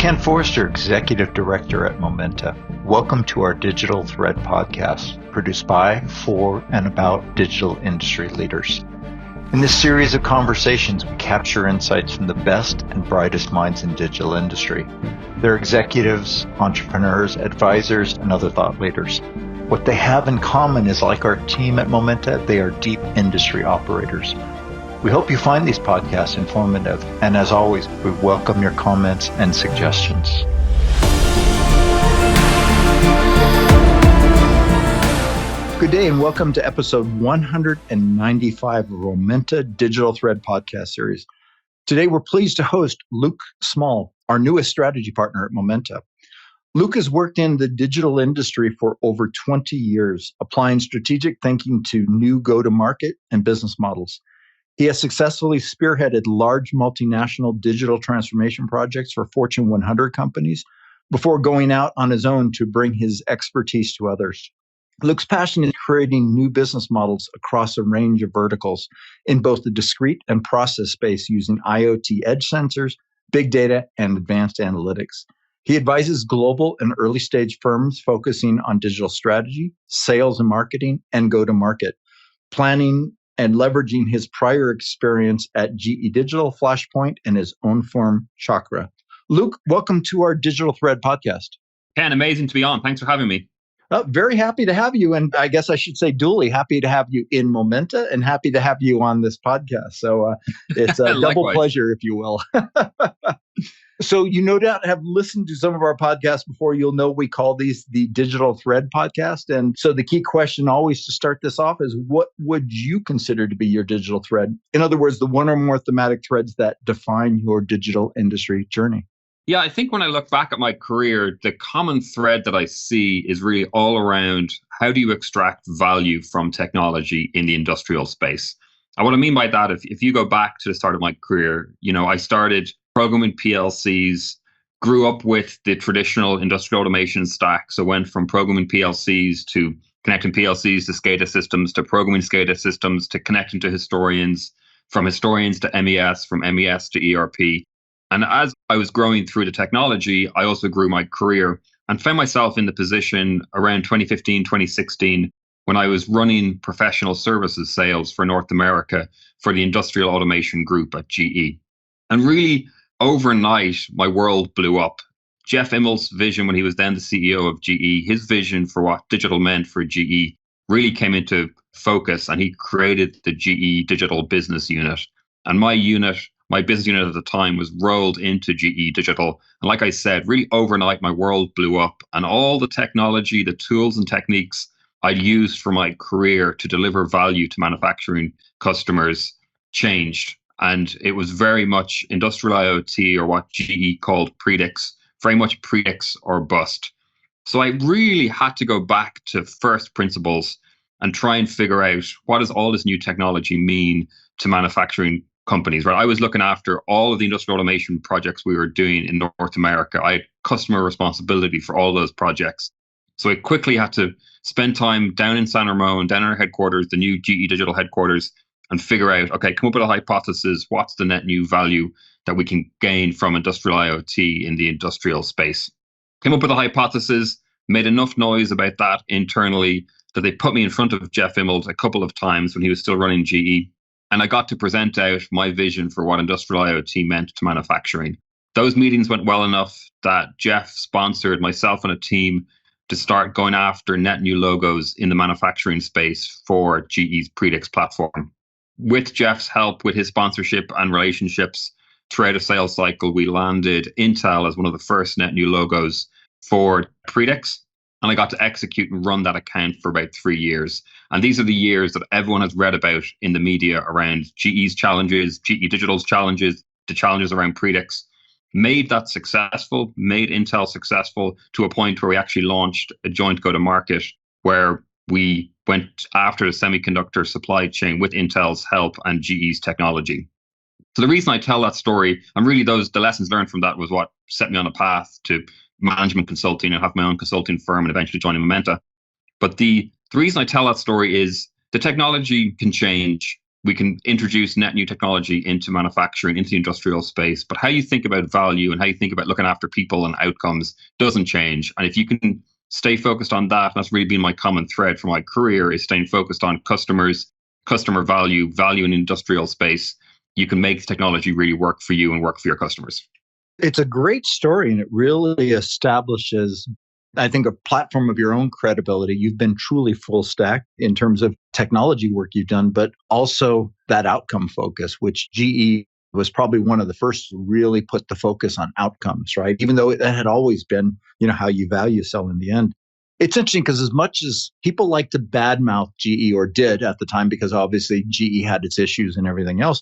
Ken Forster, Executive Director at Momenta. Welcome to our Digital Thread podcast, produced by, for, and about digital industry leaders. In this series of conversations, we capture insights from the best and brightest minds in digital industry. They're executives, entrepreneurs, advisors, and other thought leaders. What they have in common is, like our team at Momenta, they are deep industry operators. We hope you find these podcasts informative, and as always, we welcome your comments and suggestions. Good day and welcome to episode 195 of Momenta Digital Thread podcast series. Today, we're pleased to host Luke Smaul, our newest strategy partner at Momenta. Luke has worked in the digital industry for over 20 years, applying strategic thinking to new go-to-market and business models. He has successfully spearheaded large multinational digital transformation projects for Fortune 100 companies before going out on his own to bring his expertise to others. Luke's passion is creating new business models across a range of verticals in both the discrete and process space using IoT Edge sensors, big data, and advanced analytics. He advises global and early stage firms focusing on digital strategy, sales and marketing, and go-to-market, planning and leveraging his prior experience at GE Digital, Flashpoint, and his own firm, Chakra. Luke, welcome to our Digital Thread podcast. Ken, amazing to be on. Thanks for having me. Very happy to have you. And I guess I should say duly happy to have you in Momenta and happy to have you on this podcast. So it's a double pleasure, if you will. So you no doubt have listened to some of our podcasts before. You'll know we call these the Digital Thread podcast. And so the key question always to start this off is, what would you consider to be your digital thread? In other words, the one or more thematic threads that define your digital industry journey. Yeah, I think when I look back at my career, the common thread that I see is really all around how do you extract value from technology in the industrial space. And what I mean by that, if you go back to the start of my career, I started programming PLCs, grew up with the traditional industrial automation stack. So went from programming PLCs to connecting PLCs to SCADA systems, to programming SCADA systems, to connecting to historians, from historians to MES, from MES to ERP. And as I was growing through the technology, I also grew my career and found myself in the position around 2015, 2016, when I was running professional services sales for North America for the industrial automation group at GE. And really, overnight, my world blew up. Jeff Immelt's vision when he was then the CEO of GE, his vision for what digital meant for GE really came into focus, and he created the GE Digital Business Unit. And my business unit at the time was rolled into GE Digital. And like I said, really overnight, my world blew up, and all the technology, the tools and techniques I'd used for my career to deliver value to manufacturing customers changed. And it was very much industrial IoT, or what GE called predicts, very much predicts or bust. So I really had to go back to first principles and try and figure out, what does all this new technology mean to manufacturing companies, right? I was looking after all of the industrial automation projects we were doing in North America. I had customer responsibility for all those projects. So I quickly had to spend time down in San Ramon, down in our headquarters, the new GE Digital headquarters, and figure out, okay, come up with a hypothesis. What's the net new value that we can gain from industrial IoT in the industrial space? Came up with a hypothesis, made enough noise about that internally that they put me in front of Jeff Immelt a couple of times when he was still running GE. And I got to present out my vision for what industrial IoT meant to manufacturing. Those meetings went well enough that Jeff sponsored myself and a team to start going after net new logos in the manufacturing space for GE's Predix platform. With Jeff's help, with his sponsorship and relationships throughout a sales cycle, we landed Intel as one of the first net new logos for Predix. And I got to execute and run that account for about 3 years. And these are the years that everyone has read about in the media around GE's challenges, GE Digital's challenges, the challenges around Predix. Made that successful, made Intel successful to a point where we actually launched a joint go-to-market where we went after the semiconductor supply chain with Intel's help and GE's technology. So the reason I tell that story, and really the lessons learned from that, was what set me on a path to management consulting and have my own consulting firm and eventually joining Momenta. But the reason I tell that story is the technology can change. We can introduce net new technology into manufacturing, into the industrial space, but how you think about value and how you think about looking after people and outcomes doesn't change. And if you can stay focused on that, and that's really been my common thread for my career, is staying focused on customers, customer value, value in the industrial space, you can make technology really work for you and work for your customers. It's a great story, and it really establishes, I think, a platform of your own credibility. You've been truly full stack in terms of technology work you've done, but also that outcome focus, which GE was probably one of the first to really put the focus on outcomes, right? Even though that had always been, how you value sell in the end. It's interesting because as much as people like to badmouth GE, or did at the time, because obviously GE had its issues and everything else,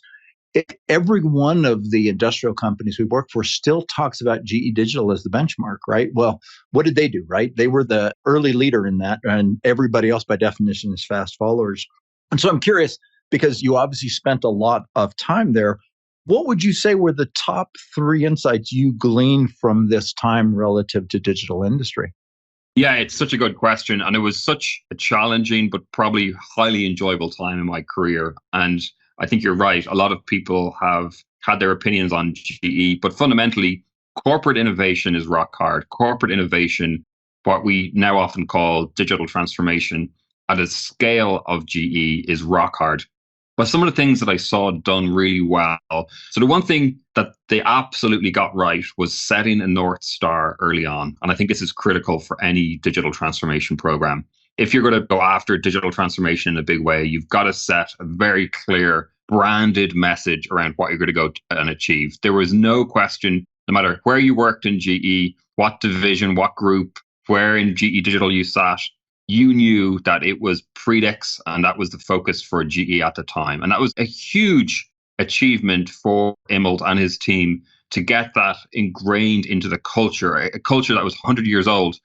every one of the industrial companies we work for still talks about GE Digital as the benchmark, right? Well, what did they do, right? They were the early leader in that, and everybody else by definition is fast followers. And so I'm curious, because you obviously spent a lot of time there, what would you say were the top 3 insights you gleaned from this time relative to digital industry? Yeah, it's such a good question. And it was such a challenging, but probably highly enjoyable time in my career. And I think you're right. A lot of people have had their opinions on GE, but fundamentally, corporate innovation is rock hard. Corporate innovation, what we now often call digital transformation, at a scale of GE is rock hard. But some of the things that I saw done really well. So the one thing that they absolutely got right was setting a North Star early on. And I think this is critical for any digital transformation program. If you're going to go after digital transformation in a big way, you've got to set a very clear branded message around what you're going to go and achieve. There was no question, no matter where you worked in GE, what division, what group, where in GE Digital you sat, you knew that it was Predix and that was the focus for GE at the time. And that was a huge achievement for Immelt and his team to get that ingrained into the culture, a culture that was 100 years old,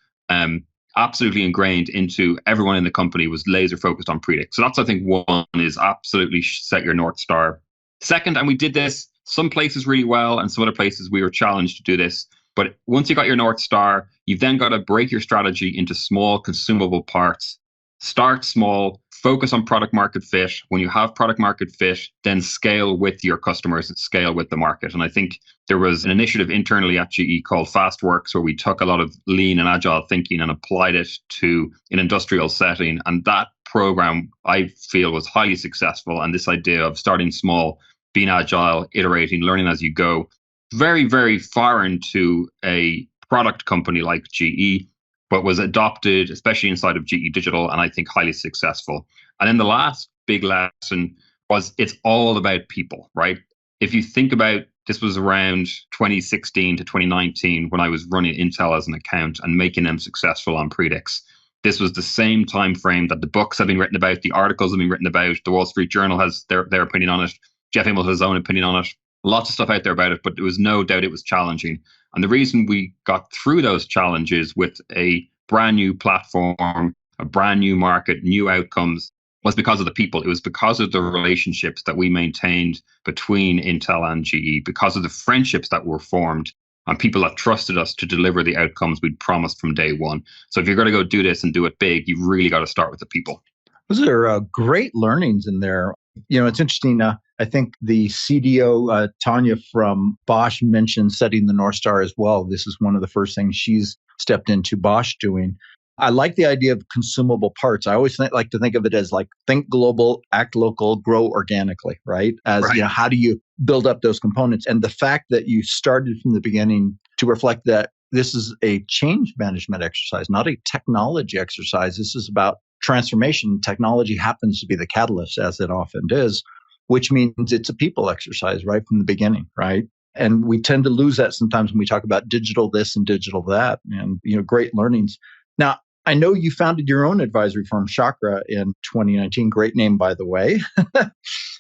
absolutely ingrained into everyone in the company, was laser focused on Predix. So that's, I think, one, is absolutely set your North Star. Second, and we did this some places really well and some other places we were challenged to do this. But once you got your North Star, you've then got to break your strategy into small consumable parts. Start small, focus on product market fit. When you have product market fit, then scale with your customers and scale with the market. And I think there was an initiative internally at GE called FastWorks, where we took a lot of lean and agile thinking and applied it to an industrial setting. And that program, I feel, was highly successful. And this idea of starting small, being agile, iterating, learning as you go, very, very foreign to a product company like GE, but was adopted, especially inside of GE Digital, and I think highly successful. And then the last big lesson was it's all about people, right? If you think about, this was around 2016 to 2019 when I was running Intel as an account and making them successful on Predix. This was the same time frame that the books have been written about, the articles have been written about, the Wall Street Journal has their opinion on it, Jeff Immelt has his own opinion on it. Lots of stuff out there about it, but there was no doubt it was challenging. And the reason we got through those challenges with a brand new platform, a brand new market, new outcomes, was because of the people. It was because of the relationships that we maintained between Intel and GE, because of the friendships that were formed and people that trusted us to deliver the outcomes we'd promised from day one. So if you're going to go do this and do it big, you've really got to start with the people. Those are great learnings in there. It's interesting. I think the CDO, Tanya from Bosch, mentioned setting the North Star as well. This is one of the first things she's stepped into Bosch doing. I like the idea of consumable parts. I always like to think of it as like think global, act local, grow organically, right? As right. How do you build up those components? And the fact that you started from the beginning to reflect that this is a change management exercise, not a technology exercise. This is about transformation. Technology happens to be the catalyst, as it often is, which means it's a people exercise right from the beginning, right? And we tend to lose that sometimes when we talk about digital this and digital that, and great learnings. Now, I know you founded your own advisory firm, Chakra, in 2019. Great name, by the way.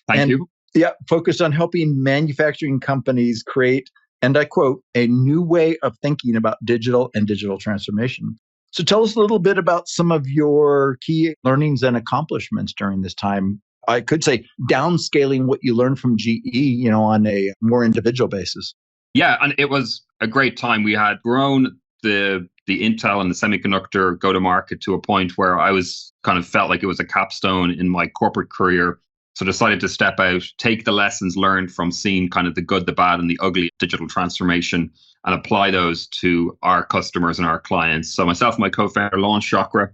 Thank you. Yeah, focused on helping manufacturing companies create, and I quote, a new way of thinking about digital and digital transformation. So tell us a little bit about some of your key learnings and accomplishments during this time. I could say downscaling what you learned from GE, on a more individual basis. Yeah, and it was a great time. We had grown the Intel and the semiconductor go-to-market to a point where I was kind of felt like it was a capstone in my corporate career. So decided to step out, take the lessons learned from seeing kind of the good, the bad, and the ugly digital transformation and apply those to our customers and our clients. So myself and my co-founder launched Chakra.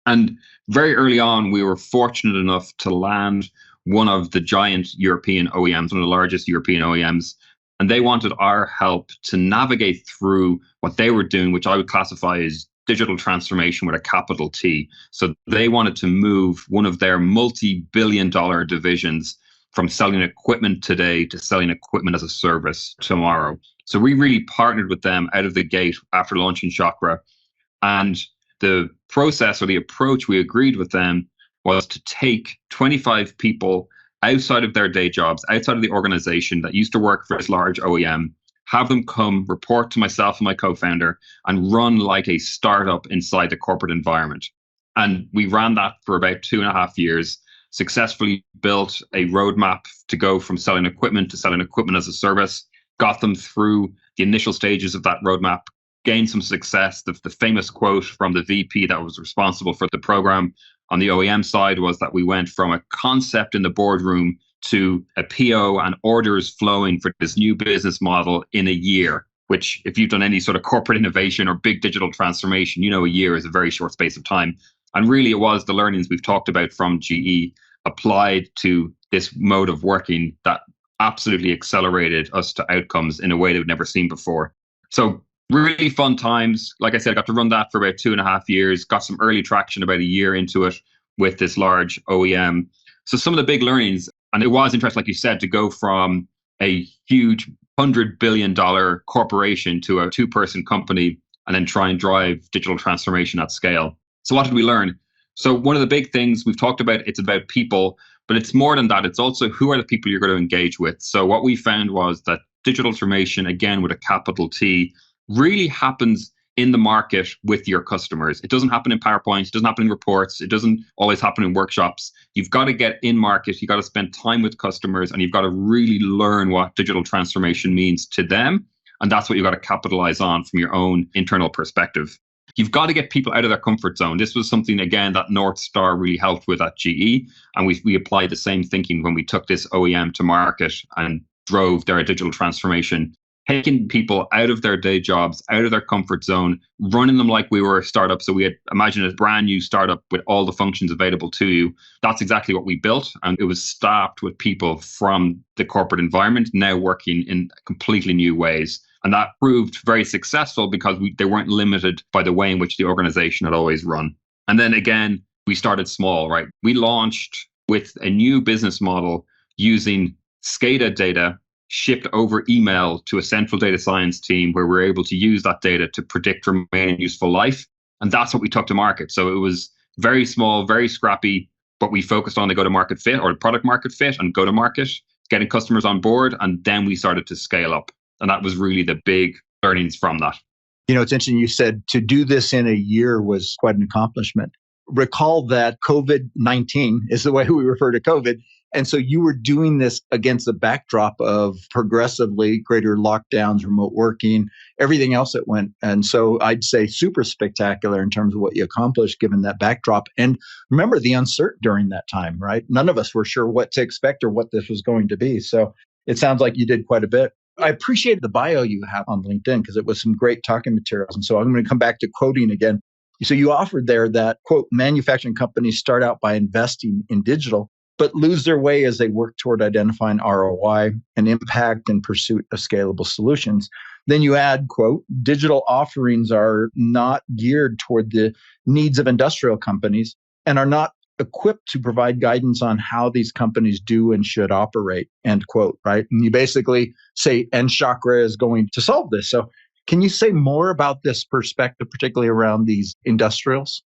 And very early on, we were fortunate enough to land one of the giant European OEMs, one of the largest European OEMs. And they wanted our help to navigate through what they were doing, which I would classify as digital transformation with a capital T. So they wanted to move one of their multi-billion-dollar divisions from selling equipment today to selling equipment as a service tomorrow. So we really partnered with them out of the gate after launching Chakra. And the process or the approach we agreed with them was to take 25 people outside of their day jobs, outside of the organization that used to work for this large OEM, have them come report to myself and my co-founder and run like a startup inside the corporate environment. And we ran that for about 2.5 years, successfully built a roadmap to go from selling equipment to selling equipment as a service, got them through the initial stages of that roadmap, gained some success. The famous quote from the VP that was responsible for the program on the OEM side was that we went from a concept in the boardroom to a PO and orders flowing for this new business model in a year, which if you've done any sort of corporate innovation or big digital transformation, you know a year is a very short space of time. And really it was the learnings we've talked about from GE applied to this mode of working that absolutely accelerated us to outcomes in a way that we've never seen before. So really fun times. Like I said, I got to run that for about 2.5 years, got some early traction about a year into it with this large OEM. So some of the big learnings, and it was interesting, like you said, to go from a huge $100 billion corporation to a 2-person company and then try and drive digital transformation at scale. So what did we learn? So one of the big things we've talked about, it's about people, but it's more than that. It's also who are the people you're going to engage with. So what we found was that digital transformation, again, with a capital T, really happens in the market with your customers. It doesn't happen in PowerPoint, it doesn't happen in reports, it doesn't always happen in workshops. You've got to get in market, you've got to spend time with customers, and you've got to really learn what digital transformation means to them. And that's what you've got to capitalize on from your own internal perspective. You've got to get people out of their comfort zone. This was something, again, that North Star really helped with at GE. And we applied the same thinking when we took this OEM to market and drove their digital transformation, taking people out of their day jobs, out of their comfort zone, running them like we were a startup. So we had imagined a brand new startup with all the functions available to you. That's exactly what we built. And it was staffed with people from the corporate environment now working in completely new ways. And that proved very successful because they weren't limited by the way in which the organization had always run. And then again, we started small, right? We launched with a new business model using SCADA data shipped over email to a central data science team where we're able to use that data to predict remaining useful life. And that's what we took to market. So it was very small, very scrappy, but we focused on the go-to-market fit or the product market fit and go-to-market, getting customers on board. And then we started to scale up. And that was really the big learnings from that. You know, it's interesting you said to do this in a year was quite an accomplishment. Recall that COVID-19 is the way we refer to COVID. And so you were doing this against the backdrop of progressively greater lockdowns, remote working, everything else that went. And so I'd say super spectacular in terms of what you accomplished given that backdrop. And remember the uncertainty during that time, right? None of us were sure what to expect or what this was going to be. So it sounds like you did quite a bit. I appreciate the bio you have on LinkedIn because it was some great talking materials. And so I'm going to come back to quoting again. So you offered there that, quote, manufacturing companies start out by investing in digital, but lose their way as they work toward identifying ROI and impact in pursuit of scalable solutions. Then you add, quote, digital offerings are not geared toward the needs of industrial companies and are not equipped to provide guidance on how these companies do and should operate, end quote, right? And you basically say, and Chakra is going to solve this. So can you say more about this perspective, particularly around these industrials?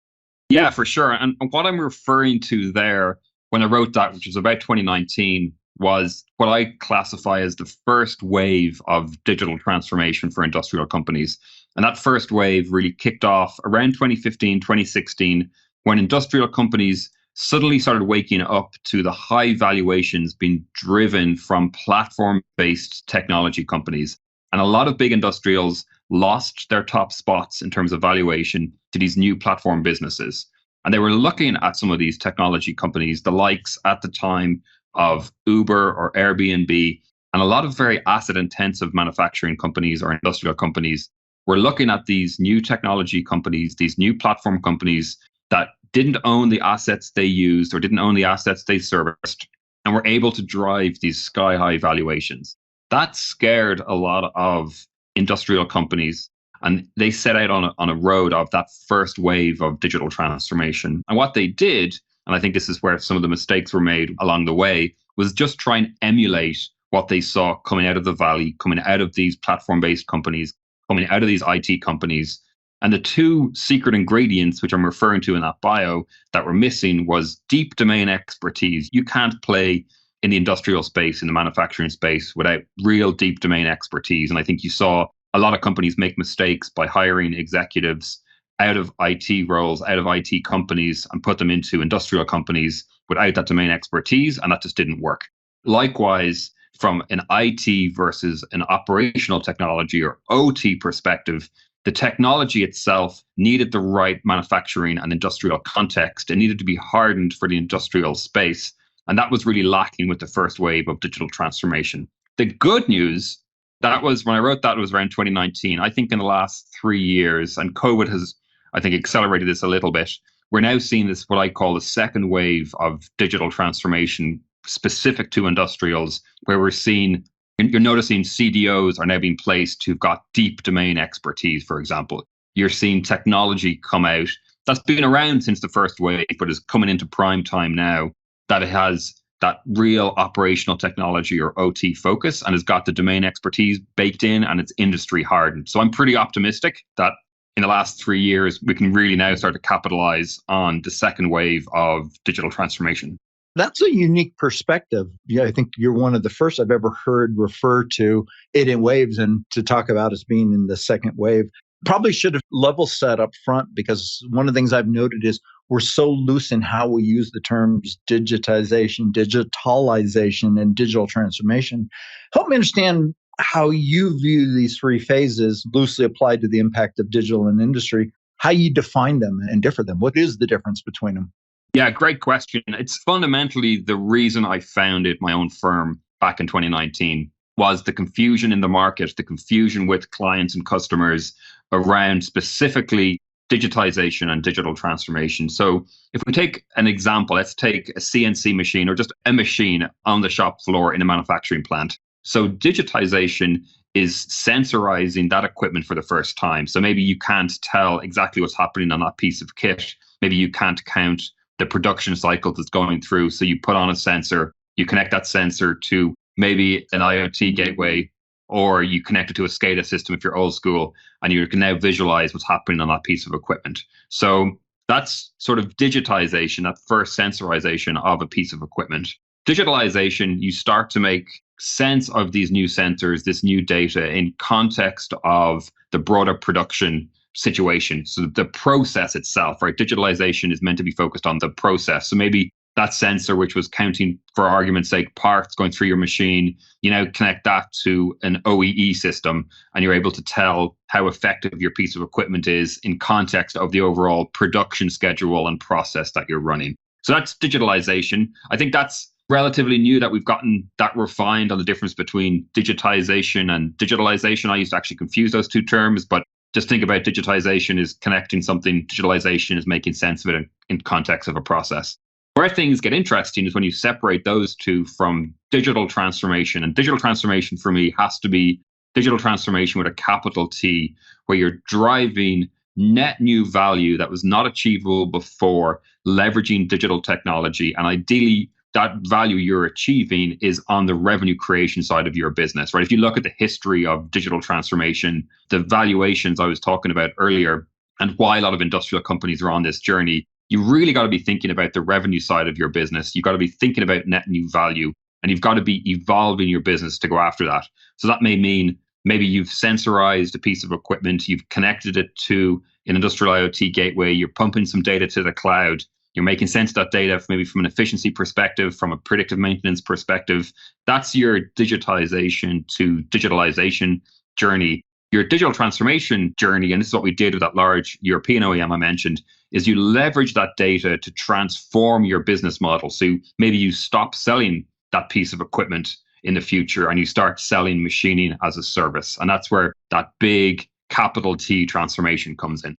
Yeah, for sure. And what I'm referring to there when I wrote that, which was about 2019, was what I classify as the first wave of digital transformation for industrial companies. And that first wave really kicked off around 2015, 2016, when industrial companies suddenly started waking up to the high valuations being driven from platform-based technology companies. And a lot of big industrials lost their top spots in terms of valuation to these new platform businesses. And they were looking at some of these technology companies, the likes at the time of Uber or Airbnb, and a lot of very asset intensive manufacturing companies or industrial companies were looking at these new technology companies, these new platform companies that didn't own the assets they used or didn't own the assets they serviced and were able to drive these sky high valuations. That scared a lot of industrial companies, and they set out on a road of that first wave of digital transformation. And what they did, and I think this is where some of the mistakes were made along the way, was just try and emulate what they saw coming out of the valley, coming out of these platform-based companies, coming out of these IT companies. And the two secret ingredients, which I'm referring to in that bio, that were missing was deep domain expertise. You can't play in the industrial space, in the manufacturing space, without real deep domain expertise. And I think you saw a lot of companies make mistakes by hiring executives out of IT roles, out of IT companies, and put them into industrial companies without that domain expertise. And that just didn't work. Likewise, from an IT versus an operational technology or OT perspective, the technology itself needed the right manufacturing and industrial context. It needed to be hardened for the industrial space. And that was really lacking with the first wave of digital transformation. The good news, that was when I wrote that, it was around 2019. I think in the last 3 years, and COVID has, I think, accelerated this a little bit. We're now seeing this, what I call the second wave of digital transformation specific to industrials, where we're seeing, you're noticing CDOs are now being placed who've got deep domain expertise, for example. You're seeing technology come out that's been around since the first wave, but is coming into prime time now, that it has that real operational technology or OT focus and has got the domain expertise baked in and it's industry hardened. So I'm pretty optimistic that in the last 3 years, we can really now start to capitalize on the second wave of digital transformation. That's a unique perspective. Yeah, I think you're one of the first I've ever heard refer to it in waves and to talk about as being in the second wave. Probably should have level set up front, because one of the things I've noted is we're so loose in how we use the terms digitization, digitalization, and digital transformation. Help me understand how you view these three phases loosely applied to the impact of digital in industry, how you define them and differ them. What is the difference between them? Yeah, great question. It's fundamentally the reason I founded my own firm back in 2019 was the confusion in the market, the confusion with clients and customers around specifically digitization and digital transformation. So if we take an example, let's take a CNC machine or just a machine on the shop floor in a manufacturing plant. So digitization is sensorizing that equipment for the first time. So maybe you can't tell exactly what's happening on that piece of kit. Maybe you can't count the production cycle that's going through. So you put on a sensor, you connect that sensor to maybe an IoT gateway, or you connect it to a SCADA system if you're old school, and you can now visualize what's happening on that piece of equipment. So that's sort of digitization, that first sensorization of a piece of equipment. Digitalization, you start to make sense of these new sensors, this new data in context of the broader production situation. So the process itself, right? Digitalization is meant to be focused on the process. So maybe that sensor, which was counting, for argument's sake, parts going through your machine, you now connect that to an OEE system, and you're able to tell how effective your piece of equipment is in context of the overall production schedule and process that you're running. So that's digitalization. I think that's relatively new that we've gotten that refined on the difference between digitization and digitalization. I used to actually confuse those two terms, but just think about digitization is connecting something. Digitalization is making sense of it in context of a process. Where things get interesting is when you separate those two from digital transformation. And digital transformation for me has to be digital transformation with a capital T, where you're driving net new value that was not achievable before, leveraging digital technology. And ideally, that value you're achieving is on the revenue creation side of your business, right? If you look at the history of digital transformation, the valuations I was talking about earlier, and why a lot of industrial companies are on this journey, you really got to be thinking about the revenue side of your business. You've got to be thinking about net new value, and you've got to be evolving your business to go after that. So that may mean maybe you've sensorized a piece of equipment, you've connected it to an industrial IoT gateway, you're pumping some data to the cloud, you're making sense of that data maybe from an efficiency perspective, from a predictive maintenance perspective. That's your digitization to digitalization journey. Your digital transformation journey, and this is what we did with that large European OEM I mentioned, is you leverage that data to transform your business model. So maybe you stop selling that piece of equipment in the future and you start selling machining as a service. And that's where that big capital T transformation comes in.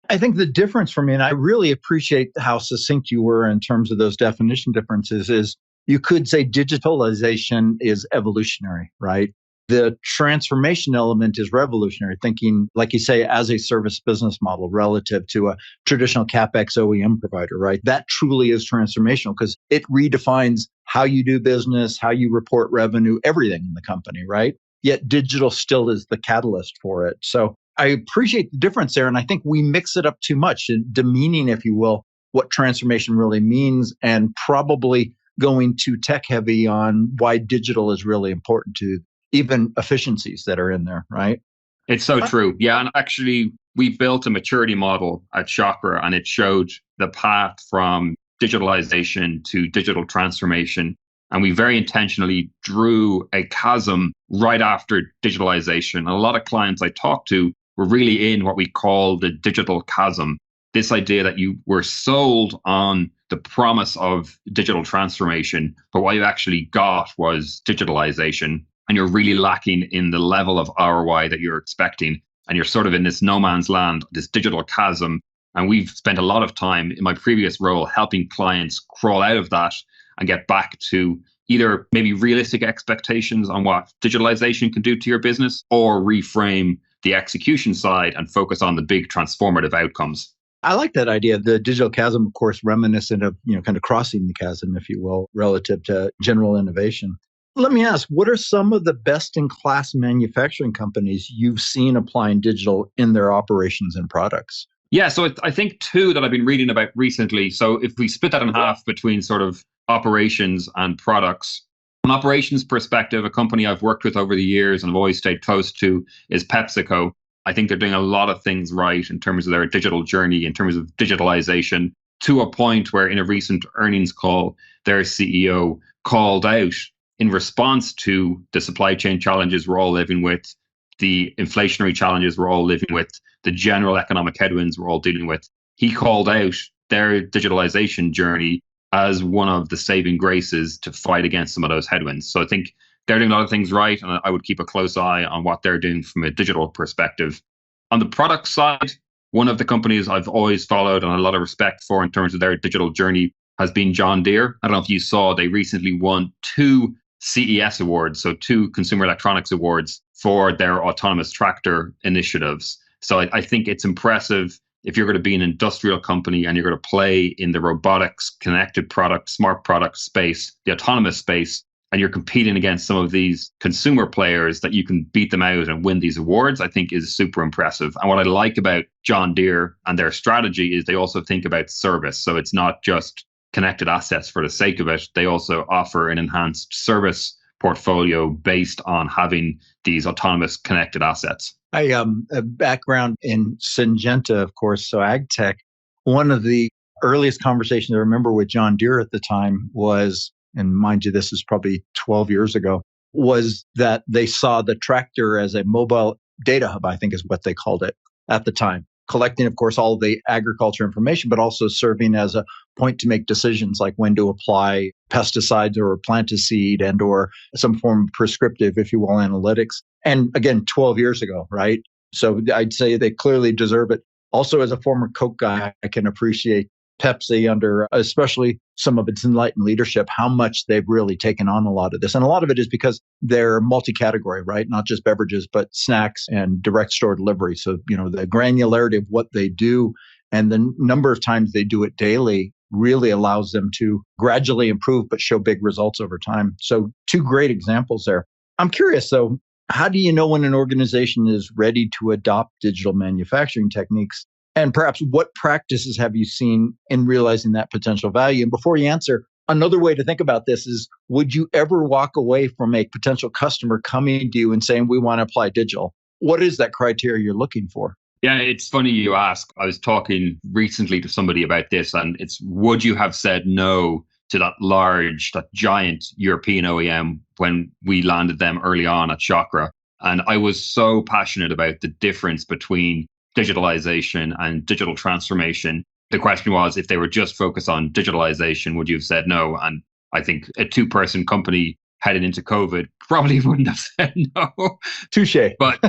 I think the difference for me, and I really appreciate how succinct you were in terms of those definition differences, is you could say digitalization is evolutionary, right? The transformation element is revolutionary, thinking, like you say, as a service business model relative to a traditional CapEx OEM provider, right? That truly is transformational because it redefines how you do business, how you report revenue, everything in the company, right? Yet digital still is the catalyst for it. So I appreciate the difference there. And I think we mix it up too much, demeaning, if you will, what transformation really means, and probably going too tech heavy on why digital is really important to even efficiencies that are in there, right? It's so true. Yeah. And actually, we built a maturity model at Chakra and it showed the path from digitalization to digital transformation. And we very intentionally drew a chasm right after digitalization. And a lot of clients I talked to were really in what we call the digital chasm. This idea that you were sold on the promise of digital transformation, but what you actually got was digitalization. And you're really lacking in the level of ROI that you're expecting. And you're sort of in this no man's land, this digital chasm. And we've spent a lot of time in my previous role helping clients crawl out of that and get back to either maybe realistic expectations on what digitalization can do to your business, or reframe the execution side and focus on the big transformative outcomes. I like that idea. The digital chasm, of course, reminiscent of, kind of crossing the chasm, if you will, relative to general innovation. Let me ask, what are some of the best in class manufacturing companies you've seen applying digital in their operations and products? Yeah, so I think two that I've been reading about recently. So if we split that in half between sort of operations and products, from an operations perspective, a company I've worked with over the years and I've always stayed close to is PepsiCo. I think they're doing a lot of things right in terms of their digital journey, in terms of digitalization, to a point where in a recent earnings call, their CEO called out in response to the supply chain challenges we're all living with, the inflationary challenges we're all living with, the general economic headwinds we're all dealing with. He called out their digitalization journey as one of the saving graces to fight against some of those headwinds. So I think they're doing a lot of things right, and I would keep a close eye on what they're doing from a digital perspective. On the product side, one of the companies I've always followed and a lot of respect for in terms of their digital journey has been John Deere. I don't know if you saw, they recently won 2 CES awards, so 2 Consumer Electronics Awards for their autonomous tractor initiatives. So I think it's impressive if you're going to be an industrial company and you're going to play in the robotics, connected product, smart product space, the autonomous space, and you're competing against some of these consumer players, that you can beat them out and win these awards, I think is super impressive. And what I like about John Deere and their strategy is they also think about service. So it's not just connected assets for the sake of it. They also offer an enhanced service portfolio based on having these autonomous connected assets. I a background in Syngenta, of course, so ag tech. One of the earliest conversations I remember with John Deere at the time was, and mind you, this is probably 12 years ago, was that they saw the tractor as a mobile data hub, I think is what they called it at the time. Collecting, of course, all of the agriculture information, but also serving as a point to make decisions like when to apply pesticides or plant a seed and or some form of prescriptive, if you will, analytics. And again, 12 years ago, right? So I'd say they clearly deserve it. Also, as a former Coke guy, I can appreciate Pepsi under especially some of its enlightened leadership, how much they've really taken on a lot of this. And a lot of it is because they're multi-category, right? Not just beverages, but snacks and direct store delivery. So, the granularity of what they do and the number of times they do it daily really allows them to gradually improve, but show big results over time. So 2 great examples there. I'm curious though, how do you know when an organization is ready to adopt digital manufacturing techniques? And perhaps what practices have you seen in realizing that potential value? And before you answer, another way to think about this is, would you ever walk away from a potential customer coming to you and saying, we want to apply digital? What is that criteria you're looking for? Yeah, it's funny you ask. I was talking recently to somebody about this, and it's, would you have said no to that giant European OEM when we landed them early on at Chakra? And I was so passionate about the difference between digitalization and digital transformation. The question was, if they were just focused on digitalization, would you have said no? And I think a two-person company heading into COVID probably wouldn't have said no. Touche. But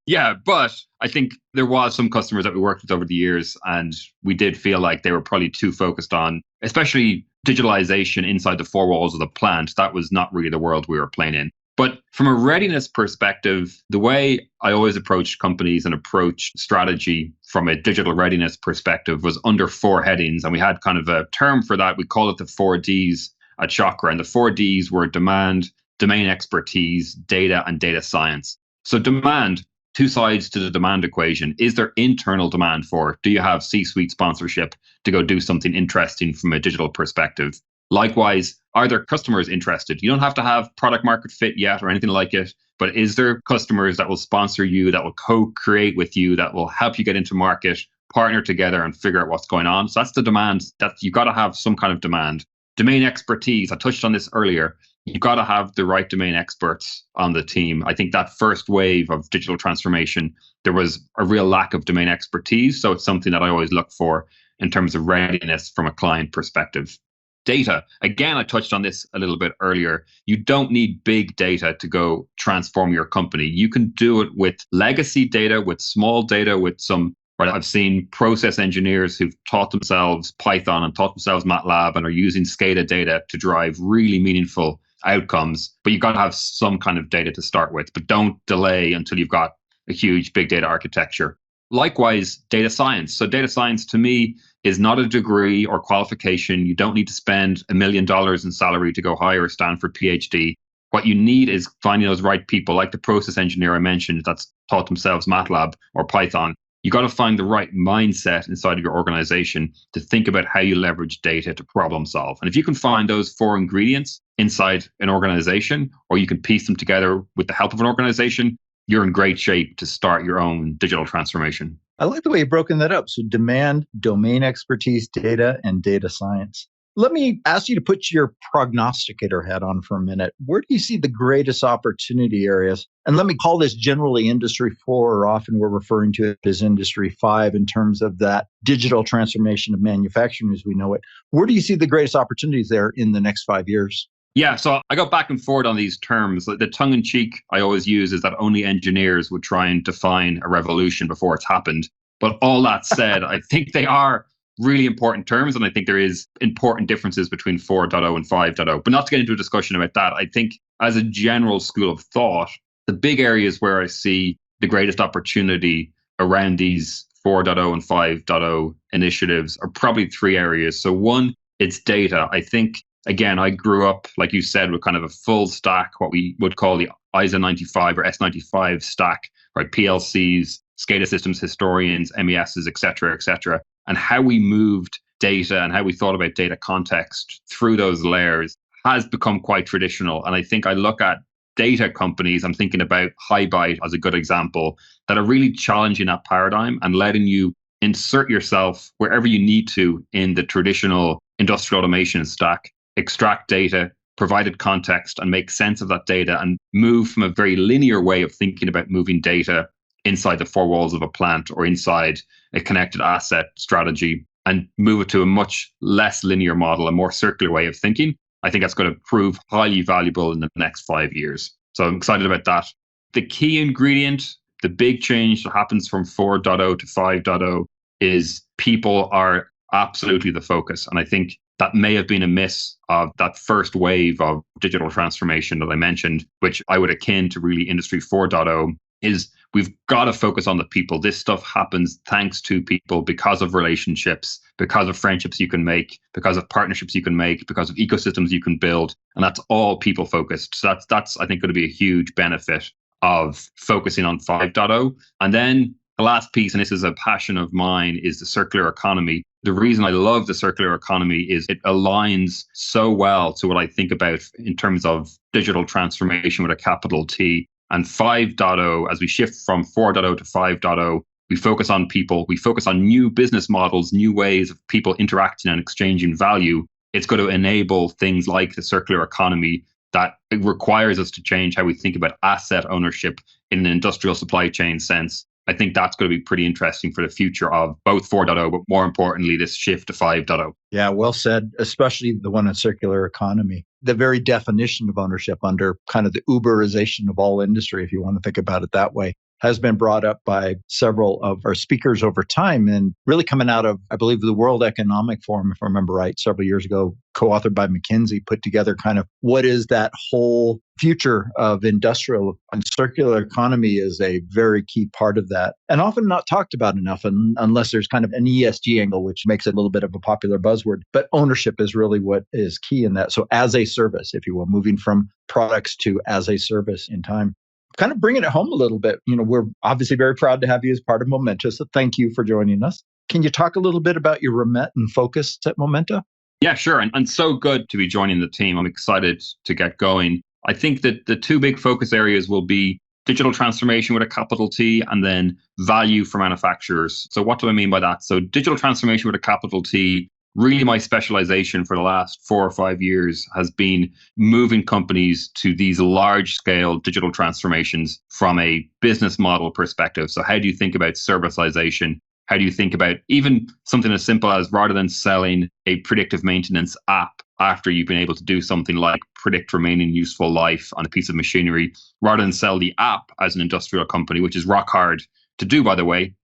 yeah, but I think there was some customers that we worked with over the years, and we did feel like they were probably too focused on, especially digitalization inside the four walls of the plant. That was not really the world we were playing in. But from a readiness perspective, the way I always approached companies and approach strategy from a digital readiness perspective was under four headings. And we had kind of a term for that. We call it the 4Ds at Chakra. And the 4Ds were demand, domain expertise, data, and data science. So demand, two sides to the demand equation. Is there internal demand for it? Do you have C-suite sponsorship to go do something interesting from a digital perspective? Likewise, are there customers interested? You don't have to have product market fit yet or anything like it, but is there customers that will sponsor you, that will co-create with you, that will help you get into market, partner together and figure out what's going on? So that's the demand. That you've got to have some kind of demand. Domain expertise, I touched on this earlier. You've got to have the right domain experts on the team. I think that first wave of digital transformation, there was a real lack of domain expertise. So it's something that I always look for in terms of readiness from a client perspective. Data, again, I touched on this a little bit earlier. You don't need big data to go transform your company. You can do it with legacy data, with small data, with some, right? I've seen process engineers who've taught themselves Python and taught themselves MATLAB and are using SCADA data to drive really meaningful outcomes. But you've got to have some kind of data to start with, but don't delay until you've got a huge big data architecture. Likewise, data science. So data science to me is not a degree or qualification. You don't need to spend $1 million in salary to go hire a Stanford PhD. What you need is finding those right people, like the process engineer I mentioned that's taught themselves MATLAB or Python. You got to find the right mindset inside of your organization to think about how you leverage data to problem solve. And if you can find those four ingredients inside an organization, or you can piece them together with the help of an organization, you're in great shape to start your own digital transformation. I like the way you've broken that up. So demand, domain expertise, data, and data science. Let me ask you to put your prognosticator hat on for a minute. Where do you see the greatest opportunity areas? And let me call this generally Industry 4, or often we're referring to it as Industry 5 in terms of that digital transformation of manufacturing as we know it. Where do you see the greatest opportunities there in the next 5 years? Yeah, so I go back and forth on these terms. The tongue-in-cheek I always use is that only engineers would try and define a revolution before it's happened. But all that said, I think they are really important terms, and I think there is important differences between 4.0 and 5.0. But not to get into a discussion about that, I think as a general school of thought, the big areas where I see the greatest opportunity around these 4.0 and 5.0 initiatives are probably three areas. So one, it's data. I think again, I grew up, like you said, with kind of a full stack, what we would call the ISO 95 or S95 stack, right? PLCs, SCADA systems historians, MESs, et cetera, and how we moved data and how we thought about data context through those layers has become quite traditional. And I think I look at data companies, I'm thinking about HiByte as a good example, that are really challenging that paradigm and letting you insert yourself wherever you need to in the traditional industrial automation stack, extract data, provided context, and make sense of that data and move from a very linear way of thinking about moving data inside the four walls of a plant or inside a connected asset strategy and move it to a much less linear model, a more circular way of thinking. I think that's going to prove highly valuable in the next 5 years. So I'm excited about that. The key ingredient, the big change that happens from 4.0 to 5.0 is people are absolutely the focus. And I think that may have been a miss of that first wave of digital transformation that I mentioned, which I would akin to really Industry 4.0, is we've got to focus on the people. This stuff happens thanks to people, because of relationships, because of friendships you can make, because of partnerships you can make, because of ecosystems you can build. And that's all people focused. So that's I think, going to be a huge benefit of focusing on 5.0. And then the last piece, and this is a passion of mine, is the circular economy. The reason I love the circular economy is it aligns so well to what I think about in terms of digital transformation with a capital T. And 5.0, as we shift from 4.0 to 5.0, we focus on people, we focus on new business models, new ways of people interacting and exchanging value. It's going to enable things like the circular economy that it requires us to change how we think about asset ownership in an industrial supply chain sense. I think that's going to be pretty interesting for the future of both 4.0, but more importantly, this shift to 5.0. Yeah, well said, especially the one on circular economy. the very definition of ownership under kind of the Uberization of all industry, if you want to think about it that way, has been brought up by several of our speakers over time and really coming out of, I believe, the World Economic Forum, if I remember right, several years ago, co-authored by McKinsey, put together kind of what is that whole future of industrial and circular economy is a very key part of that. And often not talked about enough unless there's kind of an ESG angle, which makes it a little bit of a popular buzzword. But ownership is really what is key in that. So as a service, if you will, moving from products to as a service in time. Kind of bringing it home a little bit. We're obviously very proud to have you as part of Momenta. So thank you for joining us. Can you talk a little bit about your remit and focus at Momenta? Yeah, sure. And so good to be joining the team. I'm excited to get going. I think that the two big focus areas will be digital transformation with a capital T and then value for manufacturers. So what do I mean by that? So digital transformation with a capital T, really my specialization for the last 4 or 5 years has been moving companies to these large scale digital transformations from a business model perspective. So how do you think about servicization? How do you think about even something as simple as rather than selling a predictive maintenance app after you've been able to do something like predict remaining useful life on a piece of machinery, rather than sell the app as an industrial company, which is rock hard to do, by the way,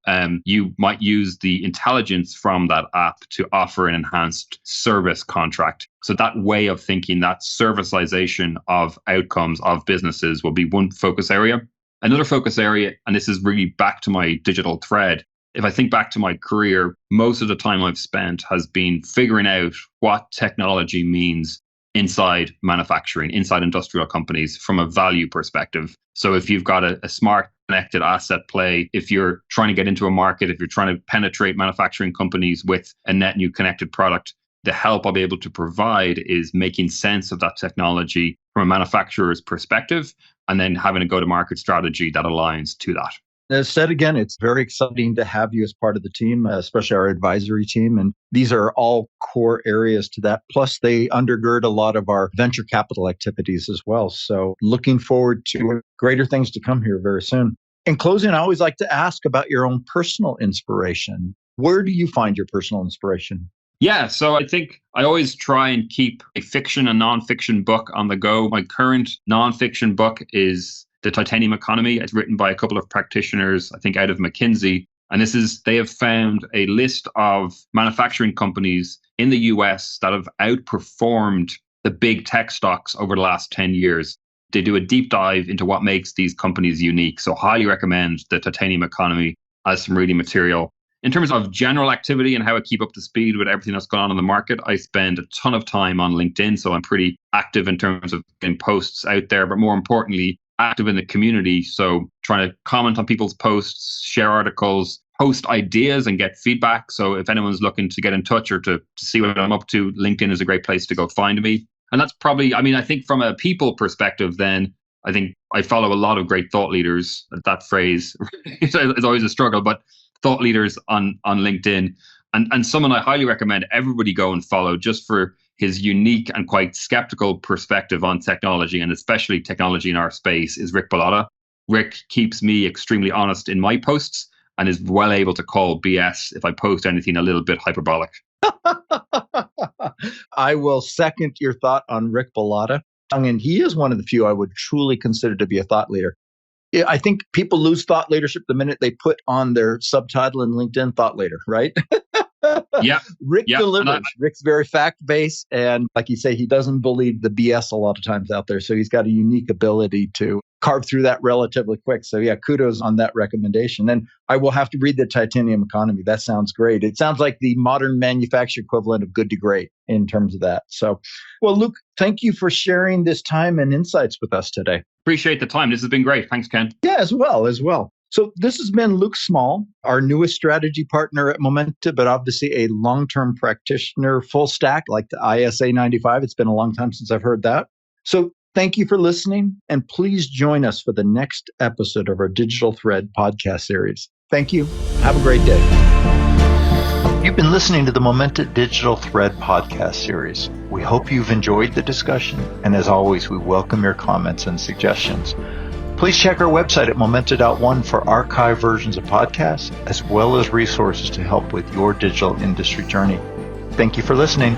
you might use the intelligence from that app to offer an enhanced service contract. So that way of thinking, that servicization of outcomes of businesses will be one focus area. Another focus area, and this is really back to my digital thread. If I think back to my career, most of the time I've spent has been figuring out what technology means inside manufacturing, inside industrial companies from a value perspective. So if you've got a smart connected asset play, if you're trying to get into a market, if you're trying to penetrate manufacturing companies with a net new connected product, the help I'll be able to provide is making sense of that technology from a manufacturer's perspective and then having a go-to-market strategy that aligns to that. As said again, it's very exciting to have you as part of the team, especially our advisory team. And these are all core areas to that. Plus, they undergird a lot of our venture capital activities as well. So looking forward to greater things to come here very soon. In closing, I always like to ask about your own personal inspiration. Where do you find your personal inspiration? Yeah, so I think I always try and keep a fiction and nonfiction book on the go. My current nonfiction book is The Titanium Economy. It's written by a couple of practitioners, I think out of McKinsey. And they have found a list of manufacturing companies in the US that have outperformed the big tech stocks over the last 10 years. They do a deep dive into what makes these companies unique. So highly recommend The Titanium Economy as some reading material. In terms of general activity and how I keep up to speed with everything that's going on in the market, I spend a ton of time on LinkedIn. So I'm pretty active in terms of getting posts out there, but more importantly, active in the community. So trying to comment on people's posts, share articles, post ideas and get feedback. So if anyone's looking to get in touch or to see what I'm up to, LinkedIn is a great place to go find me. And that's probably, I think from a people perspective, then I think I follow a lot of great thought leaders. That phrase is always a struggle, but thought leaders on LinkedIn. And someone I highly recommend everybody go and follow just for his unique and quite skeptical perspective on technology, and especially technology in our space, is Rick Bellotta. Rick keeps me extremely honest in my posts and is well able to call BS if I post anything a little bit hyperbolic. I will second your thought on Rick Bellotta. And he is one of the few I would truly consider to be a thought leader. I think people lose thought leadership the minute they put on their subtitle in LinkedIn, thought leader, right? Yeah. Rick delivers. Rick's very fact-based. And like you say, he doesn't believe the BS a lot of times out there. So he's got a unique ability to carve through that relatively quick. So yeah, kudos on that recommendation. And I will have to read The Titanium Economy. That sounds great. It sounds like the modern manufacturing equivalent of Good to Great in terms of that. So, well, Luke, thank you for sharing this time and insights with us today. Appreciate the time. This has been great. Thanks, Ken. Yeah, as well. So this has been Luke Smaul, our newest strategy partner at Momenta, but obviously a long-term practitioner, full stack, like the ISA 95. It's been a long time since I've heard that. So thank you for listening, and please join us for the next episode of our Digital Thread podcast series. Thank you. Have a great day. You've been listening to the Momenta Digital Thread podcast series. We hope you've enjoyed the discussion, and as always, we welcome your comments and suggestions. Please check our website at momenta.one for archived versions of podcasts, as well as resources to help with your digital industry journey. Thank you for listening.